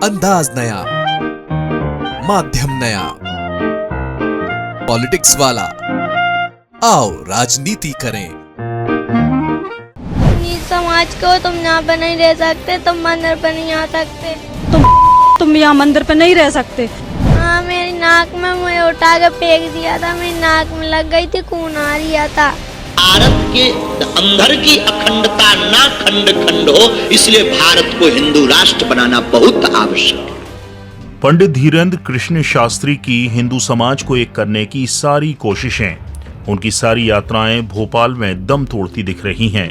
अंदाज नया, माध्यम नया, पॉलिटिक्स वाला। आओ राजनीति करें। समाज को तुम यहाँ पे नहीं रह सकते, तुम मंदिर पे नहीं आ सकते, तुम यहाँ मंदिर पे नहीं रह सकते। हाँ, मेरी नाक में मुझे उठा के फेंक दिया था, मेरी नाक में लग गई थी, खून आ रहा था। भारत के अंदर की अखंडता ना खंड खंड हो, इसलिए भारत को हिंदू राष्ट्र बनाना बहुत आवश्यक है। पंडित धीरेन्द्र कृष्ण शास्त्री की हिंदू समाज को एक करने की सारी कोशिशें, उनकी सारी यात्राएं भोपाल में दम तोड़ती दिख रही हैं।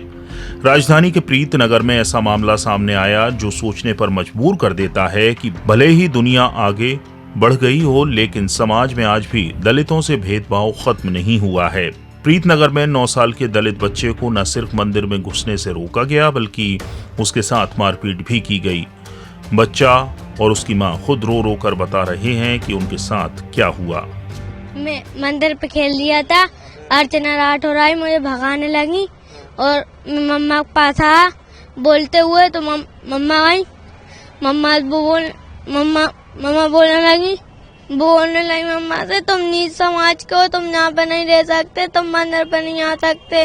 राजधानी के प्रीत नगर में ऐसा मामला सामने आया जो सोचने पर मजबूर कर देता है कि भले ही दुनिया आगे बढ़ गई हो, लेकिन समाज में आज भी दलितों से भेदभाव खत्म नहीं हुआ है। प्रीत नगर में 9 साल के दलित बच्चे को न सिर्फ मंदिर में घुसने से रोका गया, बल्कि उसके साथ मारपीट भी की गई। बच्चा और उसकी मां खुद रो रो कर बता रहे हैं कि उनके साथ क्या हुआ। मैं मंदिर पे खेल दिया था, अर्चना राठौर आई, मुझे भगाने लगी और मम्मा के पास आया बोलते हुए, तो मम्मा आई, मम्मा बोलने लगी मम्मा से, तुम नीच समाज को, तुम यहाँ पे नहीं रह सकते, तुम मंदिर पे नहीं आ सकते।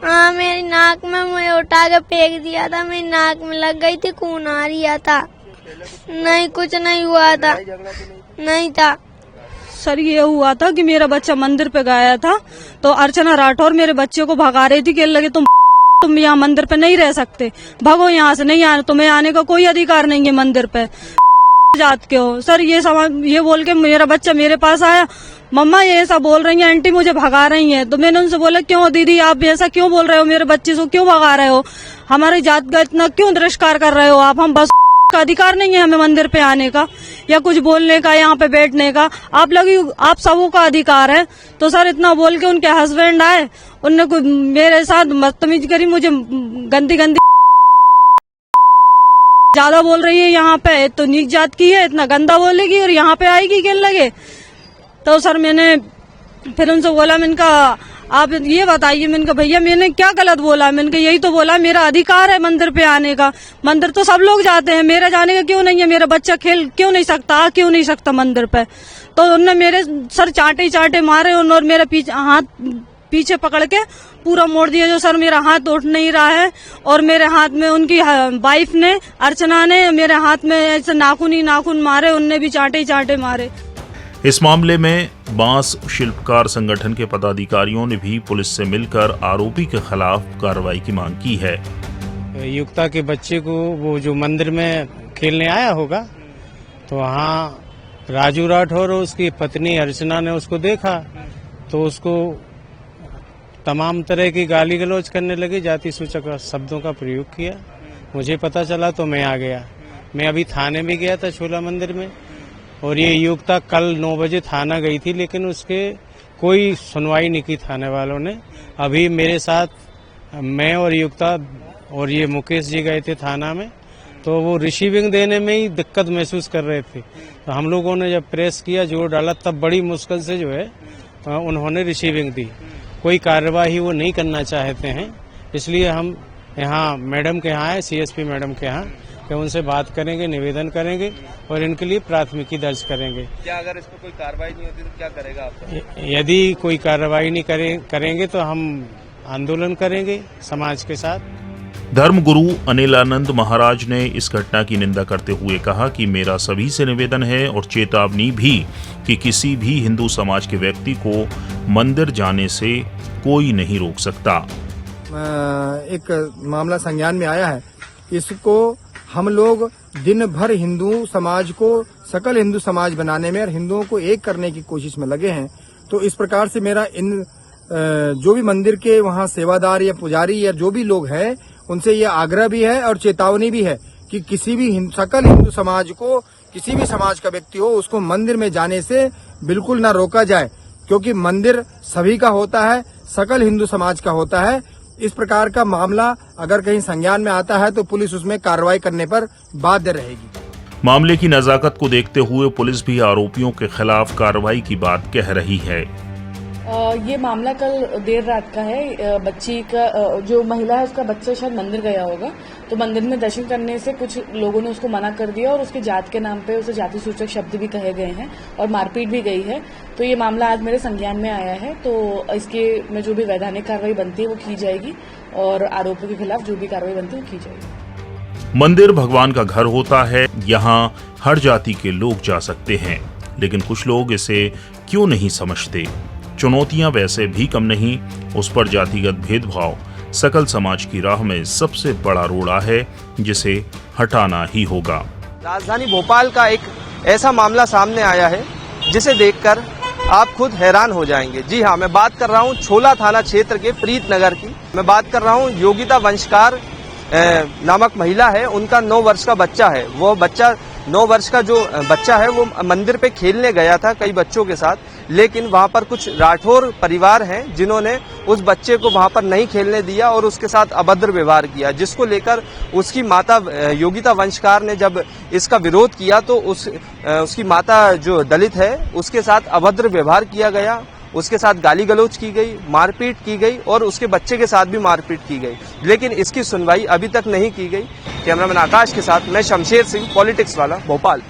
हाँ, मेरी नाक में मुझे उठा के फेंक दिया था, मेरी नाक में लग गई थी, खून आ रहा था। नहीं, कुछ नहीं हुआ था, नहीं था। सर, ये हुआ था कि मेरा बच्चा मंदिर पे गया था, तो अर्चना राठौर मेरे बच्चे को भगा रही थी, कहने लगे तुम यहाँ मंदिर पे नहीं रह सकते, भागो यहाँ से, नहीं आने, तुम्हें आने का कोई अधिकार नहीं है मंदिर पे, जात के हो। सर, ये बोल के मेरा बच्चा मेरे पास आया, मम्मा ये ऐसा बोल रही है, आंटी मुझे भगा रही है। तो मैंने उनसे बोला, क्यों दीदी आप ऐसा क्यों बोल रहे हो, मेरे बच्चे को क्यों भगा रहे हो, हमारी जात का इतना क्यों तिरस्कार कर रहे हो आप, हम बस का अधिकार नहीं है हमें मंदिर पे आने का या कुछ बोलने का, यहाँ पे बैठने का, आप सबों का अधिकार है। तो सर इतना बोल के उनके हस्बैंड आए, उनने मेरे साथ बदतमीजी करी, मुझे गंदी ज्यादा बोल रही है, यहाँ पे तो नीच जात की है, इतना गंदा बोलेगी और यहाँ पे आएगी कहने लगे। तो सर मैंने फिर उनसे बोला, मैंने कहा आप ये बताइए, मैंने कहा भैया मैंने क्या गलत बोला, मैंने कहा यही तो बोला, मेरा अधिकार है मंदिर पे आने का, मंदिर तो सब लोग जाते हैं, मेरा जाने का क्यों नहीं है, मेरा बच्चा खेल क्यों नहीं सकता, क्यों नहीं सकता मंदिर पे। तो उनने मेरे सर चाटे मारे और मेरा हाथ पीछे पकड़ के पूरा मोड़ दिया, जो सर मेरा हाथ उठ नहीं रहा है, और मेरे हाथ में उनकी वाइफ ने, अर्चना ने मेरे हाथ में ऐसे नाखून मारे, उनने भी चाटे मारे। इस मामले में बांस शिल्पकार संगठन के पदाधिकारियों ने भी पुलिस से मिलकर आरोपी के खिलाफ कार्रवाई की मांग की है। युक्ता के बच्चे को वो जो मंदिर में खेलने आया होगा, तो वहाँ राजू राठौर और उसकी पत्नी अर्चना ने उसको देखा, तो उसको तमाम तरह की गाली गलौज करने लगे, जाति सूचक शब्दों का प्रयोग किया। मुझे पता चला तो मैं आ गया। मैं अभी थाने में गया था छोला मंदिर में, और ये युक्ता कल 9 बजे थाना गई थी, लेकिन उसके कोई सुनवाई नहीं की थाने वालों ने। अभी मेरे साथ मैं और युक्ता और ये मुकेश जी गए थे थाना में, तो वो रिसीविंग देने में ही दिक्कत महसूस कर रहे थे। तो हम लोगों ने जब प्रेस किया, जोर डाला, तब बड़ी मुश्किल से जो है उन्होंने रिसीविंग दी। कोई कार्यवाही वो नहीं करना चाहते हैं, इसलिए हम यहाँ मैडम के यहाँ है, CSP मैडम के यहाँ, कि उनसे बात करेंगे, निवेदन करेंगे और इनके लिए प्राथमिकी दर्ज करेंगे। क्या अगर इस पर कोई कार्रवाई नहीं होती तो क्या करेगा आप? यदि कोई कार्रवाई नहीं करेंगे तो हम आंदोलन करेंगे समाज के साथ। धर्मगुरु अनिलानंद महाराज ने इस घटना की निंदा करते हुए कहा कि मेरा सभी से निवेदन है और चेतावनी भी कि किसी भी हिंदू समाज के व्यक्ति को मंदिर जाने से कोई नहीं रोक सकता। एक मामला संज्ञान में आया है, इसको हम लोग दिन भर हिंदू समाज को सकल हिंदू समाज बनाने में और हिंदुओं को एक करने की कोशिश में लगे हैं। तो इस प्रकार से मेरा इन जो भी मंदिर के वहाँ सेवादार या पुजारी या जो भी लोग हैं, उनसे ये आग्रह भी है और चेतावनी भी है कि किसी भी सकल हिंदू समाज को, किसी भी समाज का व्यक्ति हो, उसको मंदिर में जाने से बिल्कुल ना रोका जाए, क्योंकि मंदिर सभी का होता है, सकल हिंदू समाज का होता है। इस प्रकार का मामला अगर कहीं संज्ञान में आता है तो पुलिस उसमें कार्रवाई करने पर बाध्य रहेगी। मामले की नजाकत को देखते हुए पुलिस भी आरोपियों के खिलाफ कार्रवाई की बात कह रही है। ये मामला कल देर रात का है। बच्ची का जो महिला है उसका बच्चा शायद मंदिर गया होगा, तो मंदिर में दर्शन करने से कुछ लोगों ने उसको मना कर दिया और उसके जात के नाम पे उसे जाति सूचक शब्द भी कहे गए हैं और मारपीट भी गई है। तो ये मामला आज मेरे संज्ञान में आया है, तो इसके में जो भी वैधानिक कार्रवाई बनती है वो की जाएगी और आरोपियों के खिलाफ जो भी कार्रवाई बनती है वो की जाएगी। मंदिर भगवान का घर होता है, यहाँ हर जाति के लोग जा सकते हैं, लेकिन कुछ लोग इसे क्यों नहीं समझते। चुनौतियां वैसे भी कम नहीं, उस पर जातिगत भेदभाव सकल समाज की राह में सबसे बड़ा रोड़ा है, जिसे हटाना ही होगा। राजधानी भोपाल का एक ऐसा मामला सामने आया है जिसे देखकर आप खुद हैरान हो जाएंगे। जी हाँ, मैं बात कर रहा हूँ छोला थाना क्षेत्र के प्रीत नगर की। मैं बात कर रहा हूँ योगिता वंशकार नामक महिला है, उनका 9 वर्ष का बच्चा है। वो बच्चा 9 वर्ष का जो बच्चा है वो मंदिर पे खेलने गया था कई बच्चों के साथ, लेकिन वहां पर कुछ राठौर परिवार हैं जिन्होंने उस बच्चे को वहां पर नहीं खेलने दिया और उसके साथ अभद्र व्यवहार किया, जिसको लेकर उसकी माता योगिता वंशकार ने जब इसका विरोध किया तो उसकी माता जो दलित है उसके साथ अभद्र व्यवहार किया गया, उसके साथ गाली गलौज की गई, मारपीट की गई और उसके बच्चे के साथ भी मारपीट की गई, लेकिन इसकी सुनवाई अभी तक नहीं की गई। कैमरामैन आकाश के साथ मैं शमशेर सिंह, पॉलिटिक्स वाला, भोपाल।